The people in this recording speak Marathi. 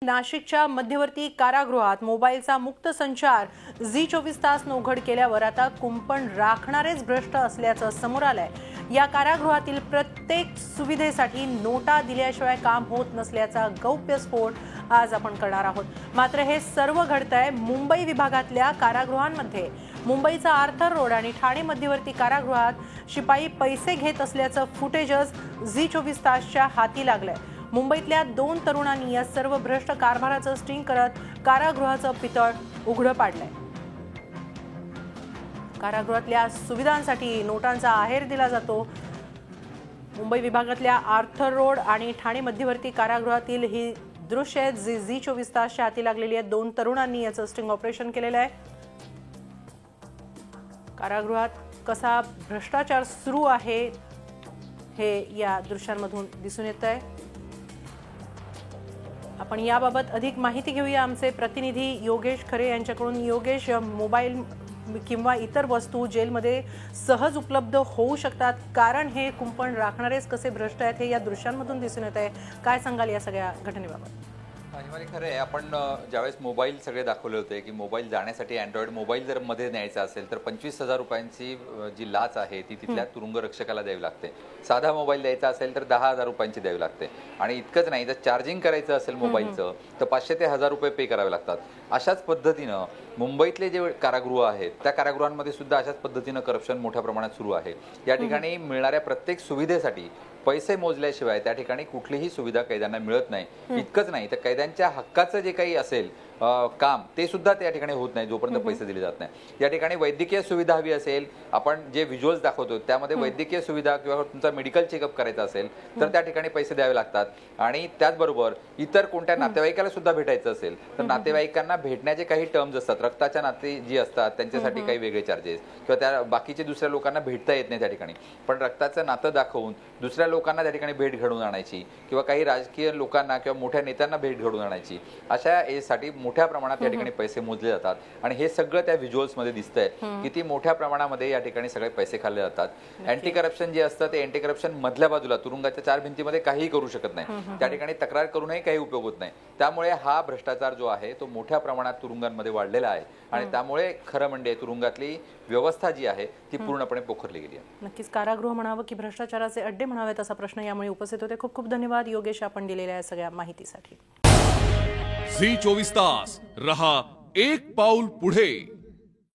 नाशिकच्या मध्यवर्ती कारागृहात मोबाईलचा मुक्त संचार झी24 तास उघड केल्यावर आता कुंपण राखणारेच भ्रष्ट असल्याचं समोर आलंय। या कारागृहातील प्रत्येक सुविधेसाठी नोटा दिल्याशिवाय काम होत नसल्याचा गौप्यस्फोट आज आपण करणार आहोत। मात्र हे सर्व घडतंय मुंबई विभागातल्या कारागृहांमध्ये। मुंबईचा आर्थर रोड आणि ठाणे मध्यवर्ती कारागृहात शिपाई पैसे घेत असल्याचं फुटेजच झी24 तासच्या हाती लागलंय। मुंबईतल्या 2 तरुणांनी या सर्व भ्रष्ट कारभाराचं स्टिंग करत कारागृहाचं पितळ उघडं पाडलंय। कारागृहातल्या सुविधांसाठी नोटांचा आहेर दिला जातो। मुंबई विभागातल्या आर्थर रोड आणि ठाणे मध्यवर्ती कारागृहातील ही दृश्य आहेत जी झी24 तासच्या हाती लागलेली आहेत। 2 तरुणांनी याचं स्टिंग ऑपरेशन केलेलं आहे। कारागृहात कसा भ्रष्टाचार सुरू आहे हे या दृश्यांमधून दिसून येतंय। आपण याबाबत अधिक माहिती घेऊया आमचे प्रतिनिधी योगेश खरे यांच्याकडून। योगेश, मोबाईल किंवा इतर वस्तू जेलमध्ये सहज उपलब्ध होऊ शकतात, कारण हे कुंपण राखणारेच कसे भ्रष्ट आहेत हे या दृश्यांमधून दिसून येत आहे। काय सांगाल या सगळ्या घटनेबाबत? हिमाली, खरं आहे, आपण ज्यावेळेस मोबाईल सगळे दाखवले होते की मोबाईल जाण्यासाठी अँड्रॉइड मोबाईल जर मध्ये न्यायचा असेल तर 25,000 रुपयांची जी लाच आहे ती तिथल्या तुरुंग रक्षकाला द्यावी लागते। साधा मोबाईल द्यायचा असेल तर 10,000 रुपयांची द्यावी लागते। आणि इतकंच नाही, जर चार्जिंग करायचं असेल मोबाईलचं तर 500 ते 1000 रुपये पे करावे लागतात। अशाच पद्धतीनं मुंबईतले जे कारागृह आहेत त्या कारागृहांमध्ये सुद्धा अशाच पद्धतीनं करप्शन मोठ्या प्रमाणात सुरू आहे। या ठिकाणी मिळणाऱ्या प्रत्येक सुविधेसाठी पैसे मोजल्याशिवाय त्या ठिकाणी कुठलीही सुविधा कैद्यांना मिळत नाही। इतकंच नाही तर कैद्यांच्या हक्काचं जे काही असेल काम ते सुद्धा त्या ठिकाणी होत नाही जोपर्यंत पैसे दिले जात नाही। या ठिकाणी वैद्यकीय सुविधा हवी असेल, आपण जे व्हिज्युअल्स दाखवतो त्यामध्ये वैद्यकीय सुविधा किंवा तुमचा मेडिकल चेकअप करायचा असेल तर त्या ठिकाणी पैसे द्यावे लागतात। आणि त्याचबरोबर इतर कोणत्या नातेवाईकाला सुद्धा भेटायचं असेल तर नातेवाईकांना भेटण्याचे काही टर्म्स असतात। रक्ताच्या नाते जी असतात त्यांच्यासाठी काही वेगळे चार्जेस, किंवा त्या बाकीचे दुसऱ्या लोकांना भेटता येत नाही त्या ठिकाणी, पण रक्ताचं नातं दाखवून दुसऱ्या लोकांना त्या ठिकाणी भेट घडवून आणायची, किंवा काही राजकीय लोकांना किंवा मोठ्या नेत्यांना भेट घडवून आणायची, अशा यासाठी मोठ्या प्रमाणात या ठिकाणी पैसे मोजले जातात। आणि हे सगळं त्या व्हिज्युअल्स मध्ये दिसतंय किती मोठ्या प्रमाणामध्ये या ठिकाणी सगळे पैसे खाल्ले जातात। अँटी करप्शन जे असतं ते अँटी करप्शन मधल्या बाजूला तुरुंगाच्या 4 भिंतीमध्ये काहीही करू शकत नाही, त्या ठिकाणी तक्रार करूनही काही उपयोग होत नाही। त्यामुळे हा भ्रष्टाचार जो आहे तो मोठ्या प्रमाणात तुरुंगांमध्ये वाढलेला आहे आणि त्यामुळे खरं म्हणजे तुरुंगातली व्यवस्था जी आहे ती पूर्णपणे पोखरली गेली आहे। नक्कीच कारागृह म्हणावं की भ्रष्टाचाराचे अड्डे म्हणावेत असा प्रश्न यामुळे उपस्थित होते। खूप खूप धन्यवाद योगेश, आपण दिलेल्या या सगळ्या माहितीसाठी। झी24 तास रहा एक पाऊल पुढे।